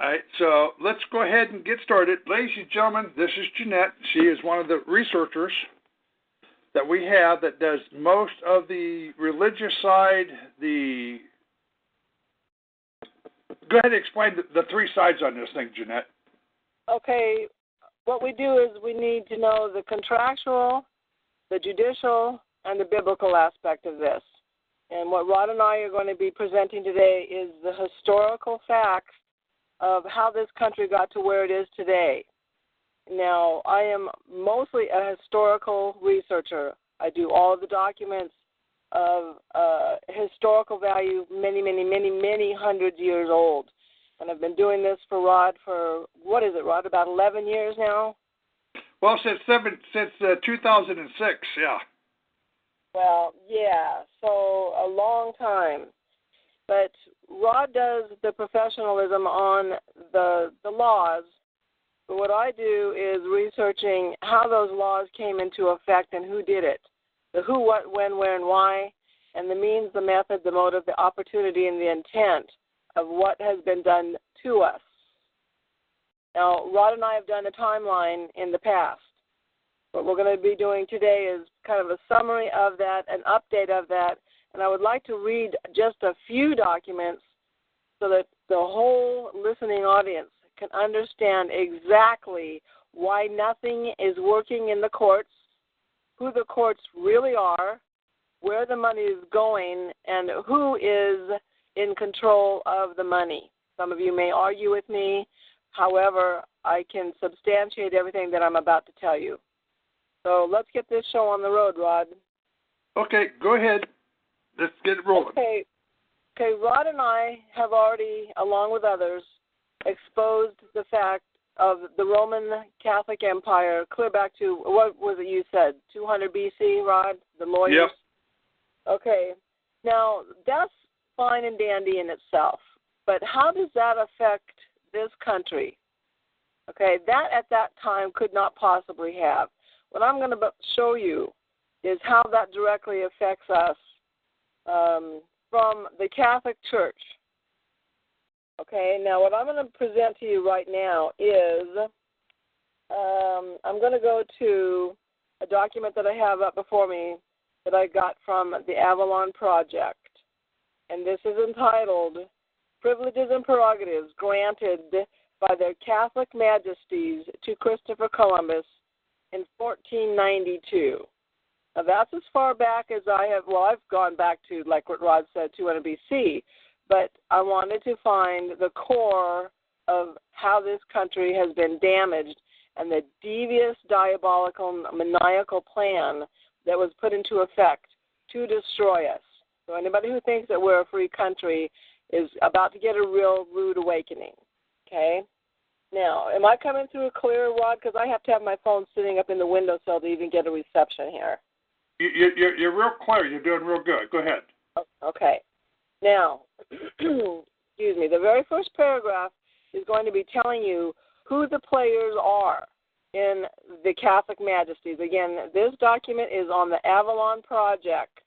right, so let's go ahead and get started. Ladies and gentlemen, this is Jeanette. She is one of the researchers that we have that does most of the religious side. Go ahead and explain the three sides on this thing, Jeanette. Okay, what we do is we need to know the contractual, the judicial, and the biblical aspect of this. And what Rod and I are going to be presenting today is the historical facts of how this country got to where it is today. Now, I am mostly a historical researcher. I do all of the documents of historical value, many hundred years old. And I've been doing this for Rod for, what is it, Rod, about 11 years now? Well, since 2006, yeah. Well, yeah, so a long time. But Rod does the professionalism on the laws. But what I do is researching how those laws came into effect and who did it. The who, what, when, where, and why, and the means, the method, the motive, the opportunity, and the intent of what has been done to us. Now, Rod and I have done a timeline in the past. What we're going to be doing today is kind of a summary of that, an update of that, and I would like to read just a few documents so that the whole listening audience can understand exactly why nothing is working in the courts, who the courts really are, where the money is going, and who is in control of the money. Some of you may argue with me. However, I can substantiate everything that I'm about to tell you. So let's get this show on the road, Rod. Okay, go ahead. Let's get it rolling. Okay, Rod and I have already, along with others, exposed the fact of the Roman Catholic Empire clear back to, what was it you said, 200 BC, Rod, the lawyers? Yep. Okay, now that's fine and dandy in itself, but how does that affect this country? Okay, that at that time could not possibly have. What I'm going to show you is how that directly affects us from the Catholic Church. Okay, now what I'm going to present to you right now is I'm going to go to a document that I have up before me that I got from the Avalon Project. And this is entitled Privileges and Prerogatives Granted by Their Catholic Majesties to Christopher Columbus in 1492. Now, that's as far back as I have. Well, I've gone back to, like what Rod said, 200 BC. But I wanted to find the core of how this country has been damaged and the devious, diabolical, maniacal plan that was put into effect to destroy us. So anybody who thinks that we're a free country is about to get a real rude awakening. Okay? Now, am I coming through clear, Rod? Because I have to have my phone sitting up in the windowsill to even get a reception here. You're real clear. You're doing real good. Go ahead. Okay. Now, excuse me, the very first paragraph is going to be telling you who the players are in the Catholic Majesties. Again, this document is on the Avalon Project.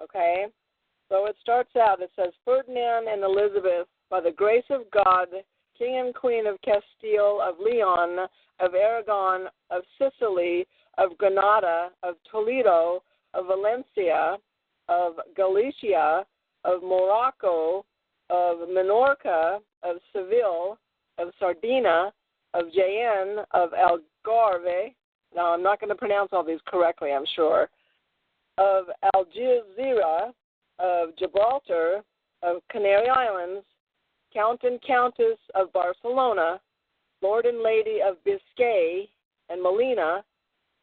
Okay? So it starts out, it says, Ferdinand and Elizabeth, by the grace of God, King and Queen of Castile, of Leon, of Aragon, of Sicily, of Granada, of Toledo, of Valencia, of Galicia, of Morocco, of Minorca, of Seville, of Sardinia, of Jaen, of Algarve. Now, I'm not going to pronounce all these correctly, I'm sure. Of Algeciras, of Gibraltar, of Canary Islands, Count and Countess of Barcelona, Lord and Lady of Biscay and Molina,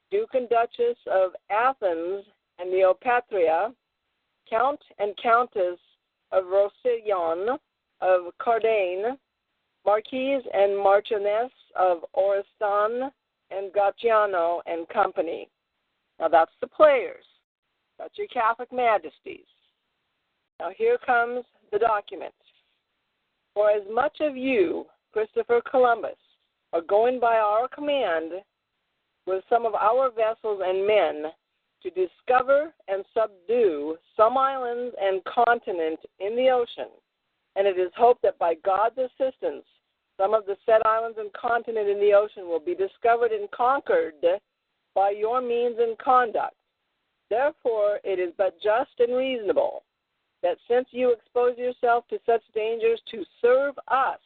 Duke and Duchess of Athens and Neopatria, Count and Countess of Roussillon, of Cardane, Marquise and Marchioness of Oristán and Gacciano and Company. Now that's the players. That's your Catholic Majesties. Now here comes the document. For as much of you, Christopher Columbus, are going by our command with some of our vessels and men to discover and subdue some islands and continent in the ocean, and it is hoped that by God's assistance Some of the said islands and continent in the ocean will be discovered and conquered by your means and conduct. Therefore, it is but just and reasonable that since you expose yourself to such dangers to serve us,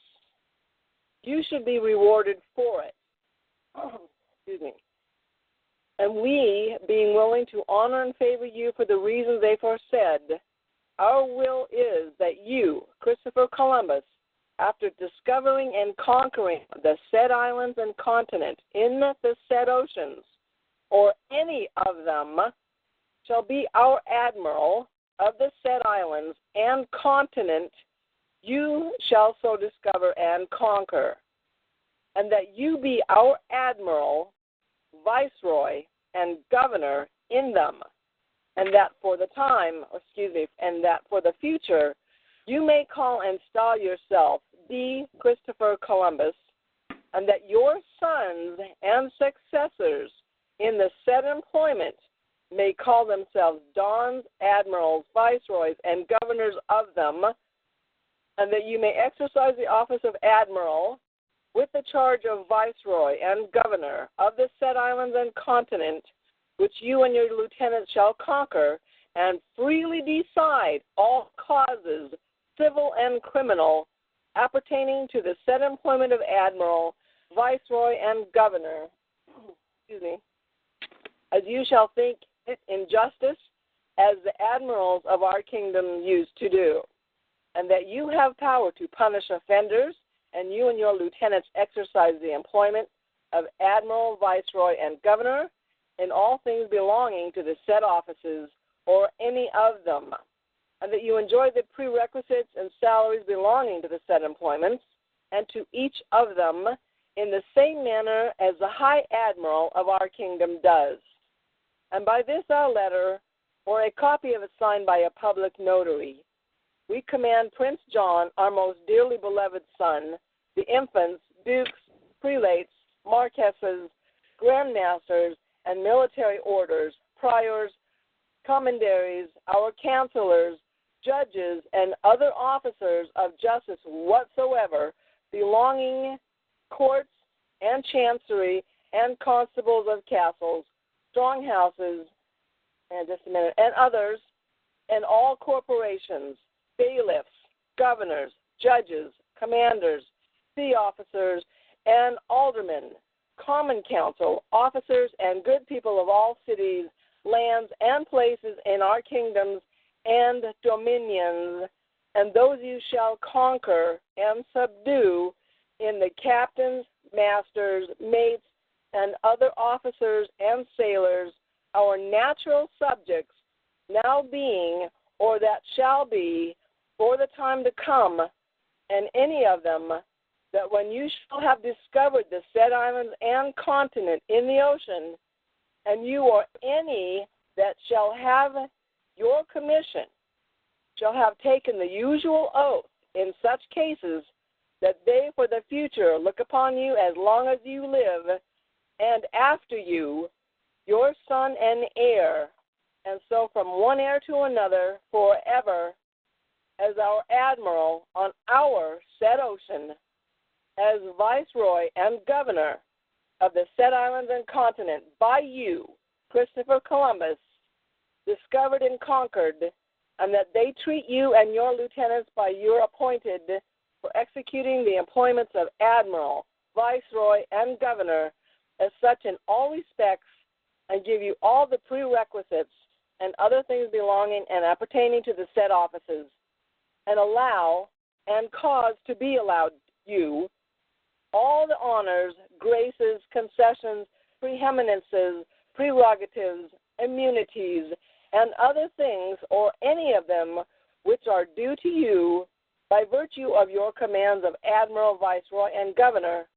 you should be rewarded for it. Excuse me. And we, being willing to honor and favor you for the reasons aforesaid, our will is that you, Christopher Columbus, after discovering and conquering the said islands and continent in the said oceans, or any of them, shall be our admiral of the said islands and continent you shall so discover and conquer, and that you be our admiral, viceroy, and governor in them, and that for the and that for the future you may call and style yourself the Christopher Columbus, and that your sons and successors in the said employment may call themselves dons, admirals, viceroys, and governors of them, and that you may exercise the office of admiral with the charge of viceroy and governor of the said islands and continent, which you and your lieutenants shall conquer, and freely decide all causes, civil and criminal, appertaining to the said employment of admiral, viceroy, and governor, as you shall think it in justice, as the admirals of our kingdom used to do, and that you have power to punish offenders, and you and your lieutenants exercise the employment of admiral, viceroy, and governor in all things belonging to the said offices or any of them, and that you enjoy the prerequisites and salaries belonging to the said employments, and to each of them in the same manner as the high admiral of our kingdom does. And by this our letter, or a copy of it signed by a public notary, we command Prince John, our most dearly beloved son, the infants, dukes, prelates, marquesses, grandmasters, and military orders, priors, commanderies, our counselors, judges, and other officers of justice whatsoever, belonging courts and chancery and constables of castles, strong houses, and others, and all corporations, bailiffs, governors, judges, commanders, sea officers, and aldermen, common council, officers, and good people of all cities, lands, and places in our kingdoms and dominions, and those you shall conquer and subdue in the captains, masters, mates, and other officers and sailors, our natural subjects, now being, or that shall be, for the time to come, and any of them, that when you shall have discovered the said islands and continent in the ocean, and you or any that shall have your commission, shall have taken the usual oath in such cases, that they for the future look upon you as long as you live, and after you, your son and heir, and so from one heir to another forever, as our admiral on our said ocean, as viceroy and governor of the said islands and continent by you, Christopher Columbus, discovered and conquered, and that they treat you and your lieutenants by your appointed for executing the employments of admiral, viceroy, and governor as such in all respects, and give you all the prerequisites and other things belonging and appertaining to the said offices, and allow and cause to be allowed you all the honors, graces, concessions, preeminences, prerogatives, immunities, and other things, or any of them which are due to you by virtue of your commands of admiral, viceroy, and governor,